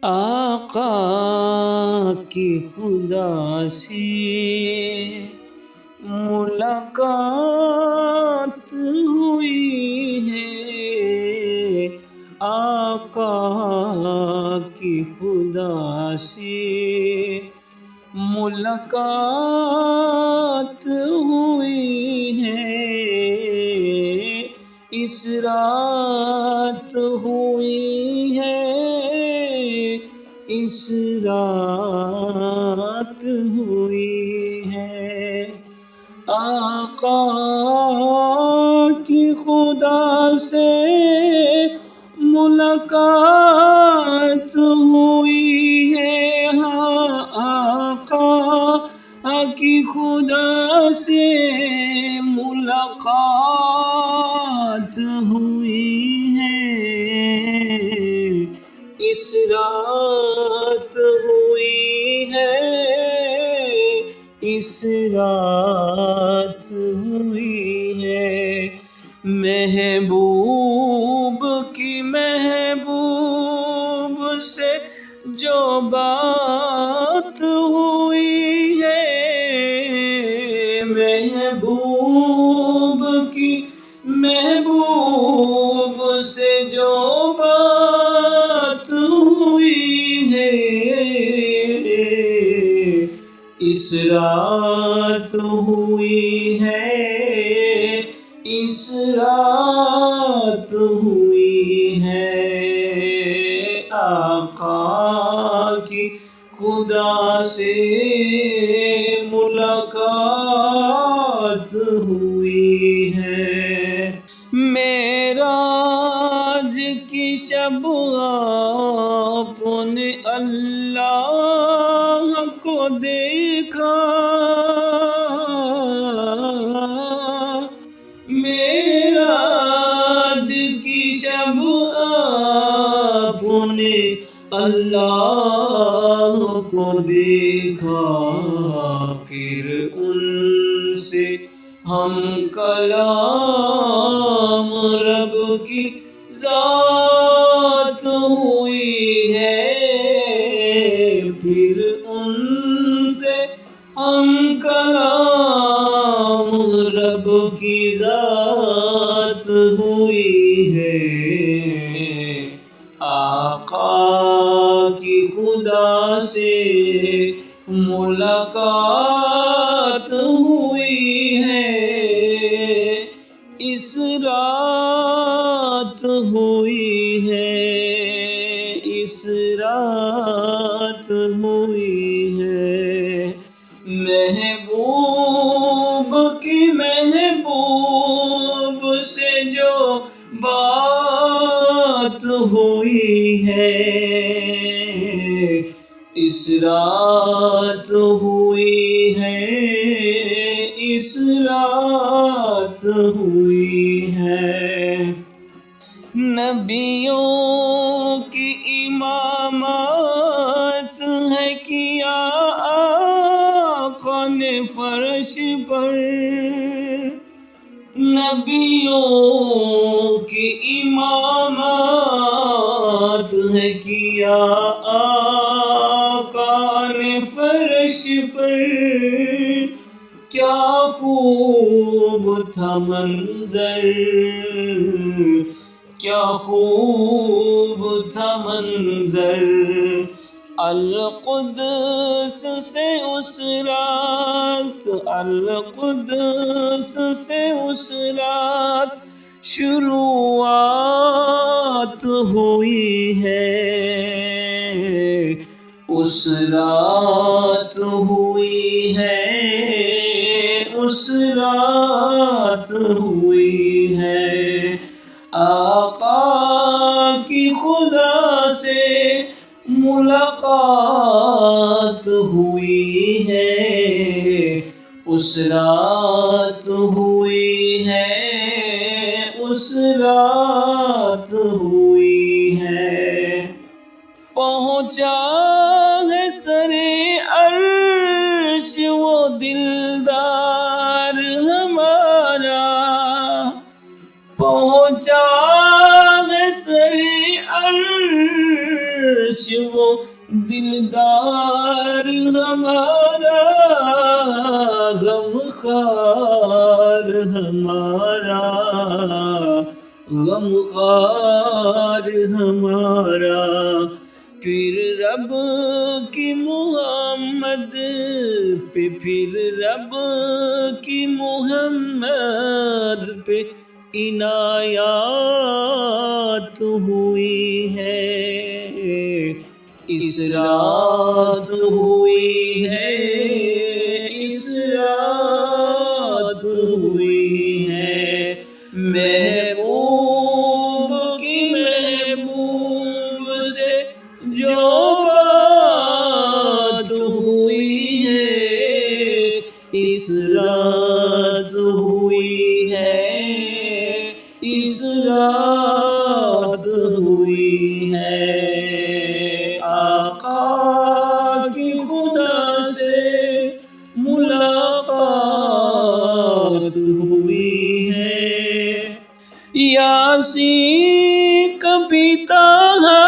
آقا کی خدا سے ملاقات ہوئی ہے، آقا کی خدا سے ملاقات ہوئی ہے، اس رات ہوئی ہے، اس رات ہوئی ہے، آقا کی خدا سے ملاقات ہوئی ہے، ہاں آقا کی خدا سے ملاقات ہوئی ہے، اس رات ہوئی ہے، اس رات ہوئی ہے، محبوب کی محبوب سے جو بات ہوئی ہے، محبوب کی محبوب سے جو بات ہوئی ہے، اس رات ہوئی ہے، اس رات ہوئی ہے، آقا کی خدا سے ملاقات ہوئی ہے، معراج کی شب آپ نے اللہ کو دیکھا، معراج کی شب آپ نے اللہ کو دیکھا، پھر ان سے ہم کلام رب کی ذات ہوئی ہے، پھر ان سے ہم کلام رب کی ذات ہوئی ہے، آقا کی خدا سے ملاقات ہوئی ہے، اس رات ہوئی ہے، اس رات ہوئی ہے، محبوب کی محبوب سے جو بات ہوئی ہے، اس رات ہوئی ہے، اس رات ہوئی ہے، نبیوں کی امامت ہے کیا آقا نے فرش پر، نبیوں کی امامت ہے کیا آقا نے فرش پر، کیا خوب تھا منظر، کیا خوب تھا منظر، القدس سے اس رات، القدس سے اس رات شروعات ہوئی ہے، اس رات ہوئی ہے، اس رات ہوئی ہے، آقا کی خدا سے ملاقات ہوئی ہے، اس رات ہوئی ہے، اس رات ہوئی ہے، پہنچا ہے سرے عرش وہ دلدار ہمارا، پہنچا ہے سرے عرش عرش وہ دلدار ہمارا، غمخوار ہمارا، غمخوار ہمارا، پھر رب کی محمد پہ، پھر رب کی محمد پہ عنایات ہوئی ہے، اس رات ہوئی ہے، اس رات ہوئی ہے، محبوب کی محبوب سے جو بات ہوئی ہے، اس رات ہوئی ہے، اس رات ہوئی ہے، آقا کی خدا سے ملاقات ہوئی ہے، یاسین کبھی طٰہٰ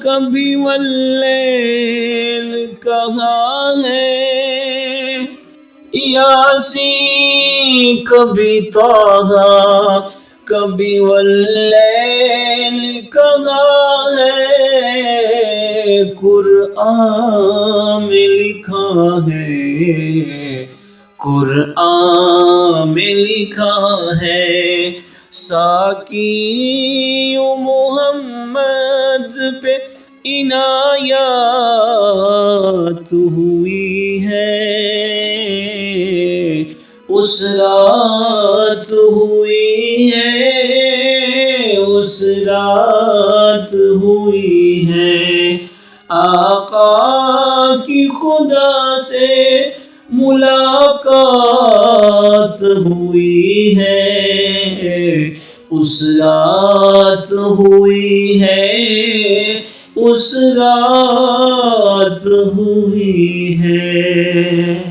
کبھی واللیل کہا ہے، یاسین کبھی طٰہٰ کبھی واللیل کہا ہے، قرآن میں لکھا ہے، قرآن میں لکھا ہے، ساقی محمد پہ عنایات ہوئی ہے، اس رات ہوئی ہے، اس رات ہوئی ہے، آقا کی خدا سے ملاقات ہوئی ہے، اس رات ہوئی ہے، اس رات ہوئی ہے۔